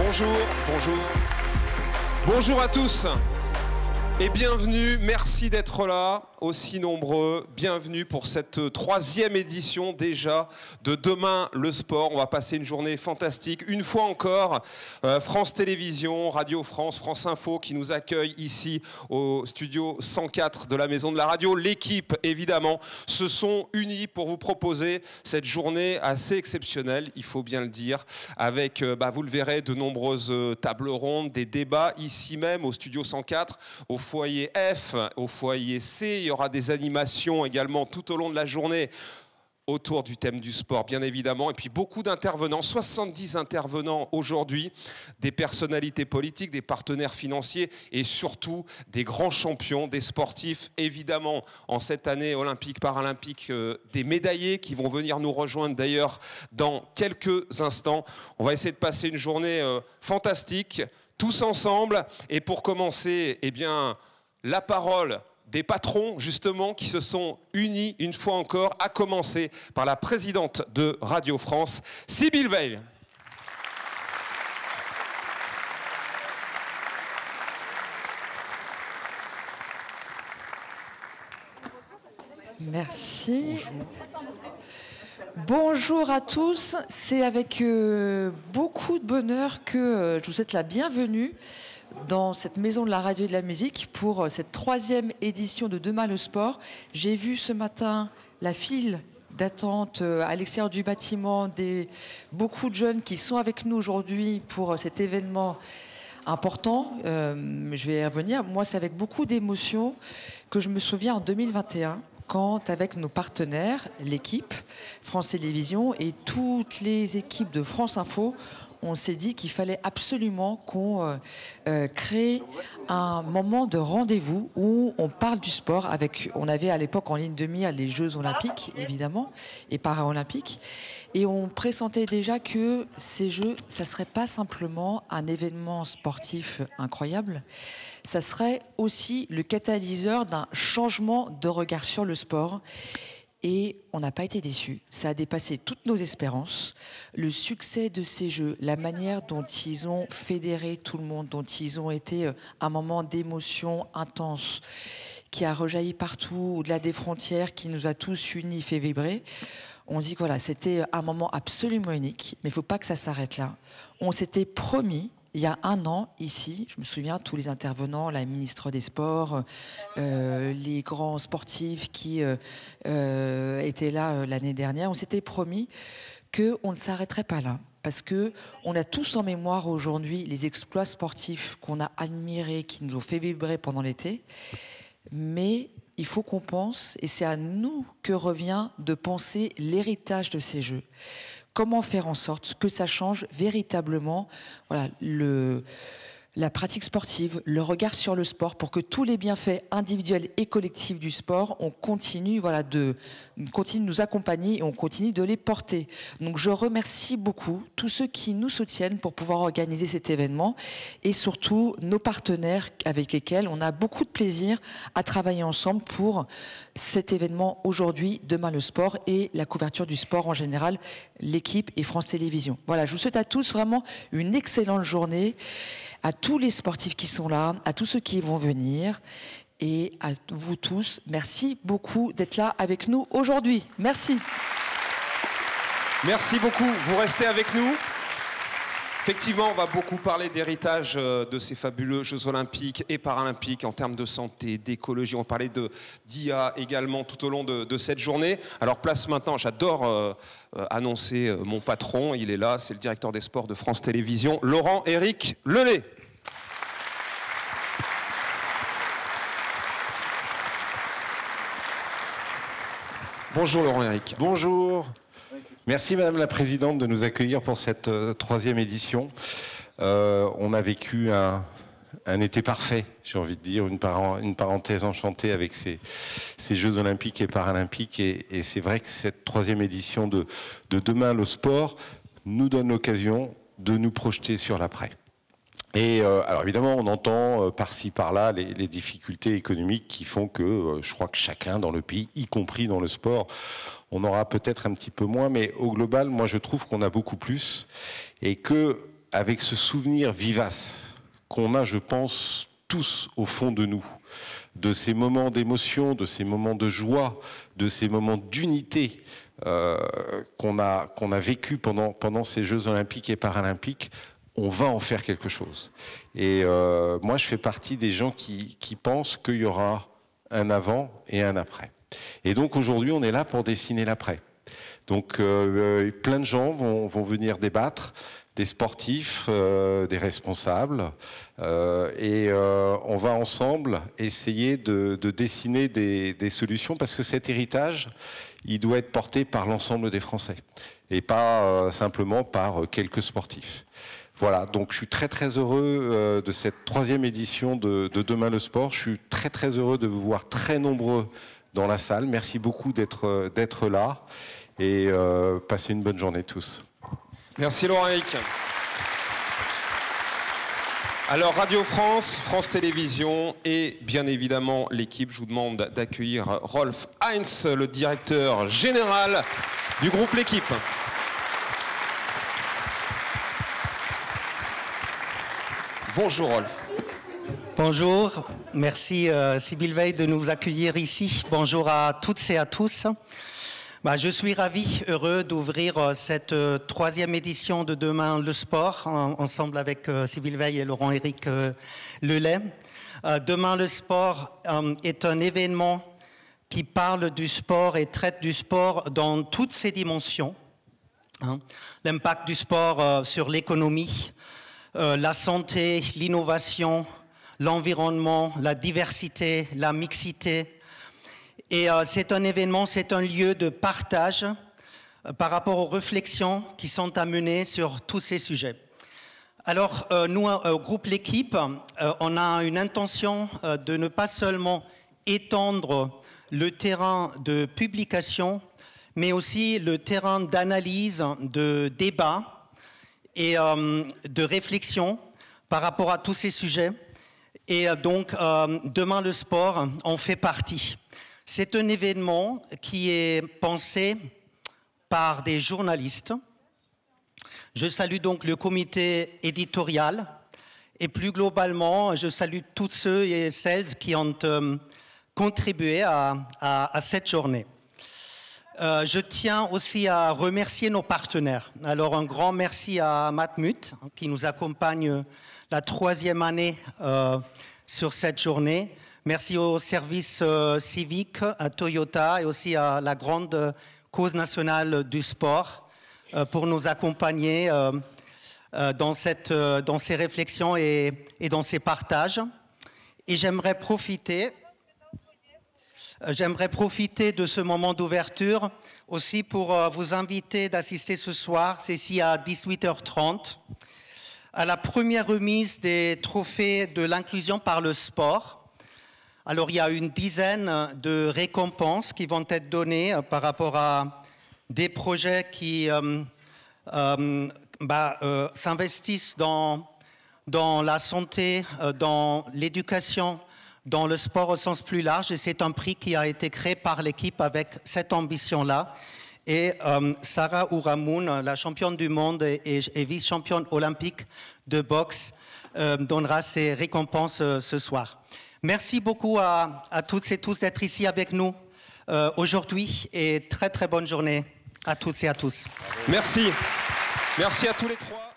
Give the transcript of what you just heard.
Bonjour, bonjour. Bonjour à tous et bienvenue. Merci d'être là, aussi nombreux. Bienvenue pour cette troisième édition déjà de Demain le Sport. On va passer une journée fantastique. Une fois encore, France Télévisions, Radio France, France Info qui nous accueillent ici au studio 104 de la Maison de la Radio. L'équipe, évidemment, se sont unis pour vous proposer cette journée assez exceptionnelle, il faut bien le dire, avec, vous le verrez, de nombreuses tables rondes, des débats ici même au studio 104, au foyer F, au foyer C. Il y aura des animations également tout au long de la journée autour du thème du sport, bien évidemment. Et puis beaucoup d'intervenants, 70 intervenants aujourd'hui, des personnalités politiques, des partenaires financiers et surtout des grands champions, des sportifs, évidemment, en cette année olympique, paralympique, des médaillés qui vont venir nous rejoindre d'ailleurs dans quelques instants. On va essayer de passer une journée fantastique, tous ensemble. Et pour commencer, eh bien, la parole des patrons, justement, qui se sont unis une fois encore, à commencer par la présidente de Radio France, Sybille Veil. Merci. Bonjour à tous. C'est avec beaucoup de bonheur que je vous souhaite la bienvenue dans cette maison de la radio et de la musique pour cette troisième édition de Demain le Sport. J'ai vu ce matin la file d'attente à l'extérieur du bâtiment, beaucoup de jeunes qui sont avec nous aujourd'hui pour cet événement important. Je vais y revenir. Moi, c'est avec beaucoup d'émotion que je me souviens en 2021, quand avec nos partenaires, l'équipe, France Télévisions et toutes les équipes de France Info, on s'est dit qu'il fallait absolument qu'on crée un moment de rendez-vous où on parle du sport. On avait à l'époque en ligne de mire les Jeux Olympiques, évidemment, et Paralympiques. Et on pressentait déjà que ces Jeux, ça ne serait pas simplement un événement sportif incroyable, ça serait aussi le catalyseur d'un changement de regard sur le sport. Et on n'a pas été déçus. Ça a dépassé toutes nos espérances. Le succès de ces Jeux, la manière dont ils ont fédéré tout le monde, dont ils ont été un moment d'émotion intense, qui a rejailli partout, au-delà des frontières, qui nous a tous unis, fait vibrer. On dit que voilà, c'était un moment absolument unique, mais il ne faut pas que ça s'arrête là. On s'était promis, il y a un an, ici, je me souviens, tous les intervenants, la ministre des Sports, les grands sportifs qui étaient là l'année dernière, on s'était promis qu'on ne s'arrêterait pas là. Parce qu'on a tous en mémoire aujourd'hui les exploits sportifs qu'on a admirés, qui nous ont fait vibrer pendant l'été. Mais il faut qu'on pense, et c'est à nous que revient de penser l'héritage de ces Jeux. Comment faire en sorte que ça change véritablement la pratique sportive, le regard sur le sport, pour que tous les bienfaits individuels et collectifs du sport, on continue de nous accompagner et on continue de les porter. Donc je remercie beaucoup tous ceux qui nous soutiennent pour pouvoir organiser cet événement et surtout nos partenaires avec lesquels on a beaucoup de plaisir à travailler ensemble pour cet événement aujourd'hui, Demain le Sport et la couverture du sport en général, l'équipe et France Télévisions. Voilà, je vous souhaite à tous vraiment une excellente journée, à tous les sportifs qui sont là, à tous ceux qui vont venir et à vous tous. Merci beaucoup d'être là avec nous aujourd'hui. Merci. Merci beaucoup. Vous restez avec nous. Effectivement, on va beaucoup parler d'héritage de ces fabuleux Jeux Olympiques et Paralympiques en termes de santé, d'écologie. On parlait d'IA également tout au long de cette journée. Alors place maintenant, j'adore annoncer mon patron. Il est là, c'est le directeur des sports de France Télévisions, Laurent-Éric Lelay. Bonjour Laurent-Éric. Bonjour. Merci Madame la Présidente de nous accueillir pour cette troisième édition. On a vécu un été parfait, j'ai envie de dire, une parenthèse enchantée avec ces Jeux Olympiques et Paralympiques. Et c'est vrai que cette troisième édition de Demain le Sport nous donne l'occasion de nous projeter sur l'après. Et alors évidemment, on entend par-ci, par-là les difficultés économiques qui font que je crois que chacun dans le pays, y compris dans le sport, on aura peut-être un petit peu moins, mais au global, moi je trouve qu'on a beaucoup plus et que avec ce souvenir vivace qu'on a, je pense, tous au fond de nous, de ces moments d'émotion, de ces moments de joie, de ces moments d'unité qu'on a vécu pendant ces Jeux Olympiques et Paralympiques, on va en faire quelque chose. Et moi, je fais partie des gens qui pensent qu'il y aura un avant et un après. Et donc aujourd'hui, on est là pour dessiner l'après. Donc plein de gens vont venir débattre, des sportifs, des responsables, et on va ensemble essayer de dessiner des solutions, parce que cet héritage, il doit être porté par l'ensemble des Français, et pas simplement par quelques sportifs. Voilà, donc je suis très très heureux de cette 3e édition de Demain le Sport. Je suis très très heureux de vous voir très nombreux dans la salle. Merci beaucoup d'être là, et passez une bonne journée tous. Merci Laurent-Éric. Alors Radio France, France Télévisions et bien évidemment l'équipe, je vous demande d'accueillir Rolf Heinz, le directeur général du groupe L'Équipe. Bonjour Rolf. Bonjour, merci Sybille Veil de nous accueillir ici. Bonjour à toutes et à tous. Je suis ravi, heureux d'ouvrir cette 3e édition de Demain le Sport, ensemble avec Sybille Veil et Laurent-Éric Lelay. Demain le Sport est un événement qui parle du sport et traite du sport dans toutes ses dimensions. L'impact du sport sur l'économie, la santé, l'innovation, l'environnement, la diversité, la mixité. Et c'est un événement, c'est un lieu de partage par rapport aux réflexions qui sont à mener sur tous ces sujets. Alors, nous, au groupe L'Équipe, on a une intention de ne pas seulement étendre le terrain de publication, mais aussi le terrain d'analyse, de débat et de réflexion par rapport à tous ces sujets. Et donc, Demain le Sport en fait partie. C'est un événement qui est pensé par des journalistes. Je salue donc le comité éditorial et plus globalement, je salue tous ceux et celles qui ont contribué à cette journée. Je tiens aussi à remercier nos partenaires. Alors un grand merci à Matmut qui nous accompagne la 3e année sur cette journée. Merci au service civique, à Toyota et aussi à la grande cause nationale du sport pour nous accompagner dans ces réflexions et dans ces partages. Et j'aimerais profiter de ce moment d'ouverture aussi pour vous inviter d'assister ce soir, c'est ici à 18h30, à la première remise des trophées de l'inclusion par le sport. Alors, il y a une dizaine de récompenses qui vont être données par rapport à des projets qui s'investissent dans la santé, dans l'éducation, dans le sport au sens plus large. Et c'est un prix qui a été créé par l'équipe avec cette ambition-là. Et Sarah Ouramoun, la championne du monde et vice-championne olympique de boxe, donnera ses récompenses ce soir. Merci beaucoup à toutes et tous d'être ici avec nous aujourd'hui et très très bonne journée à toutes et à tous. Merci. Merci à tous les trois.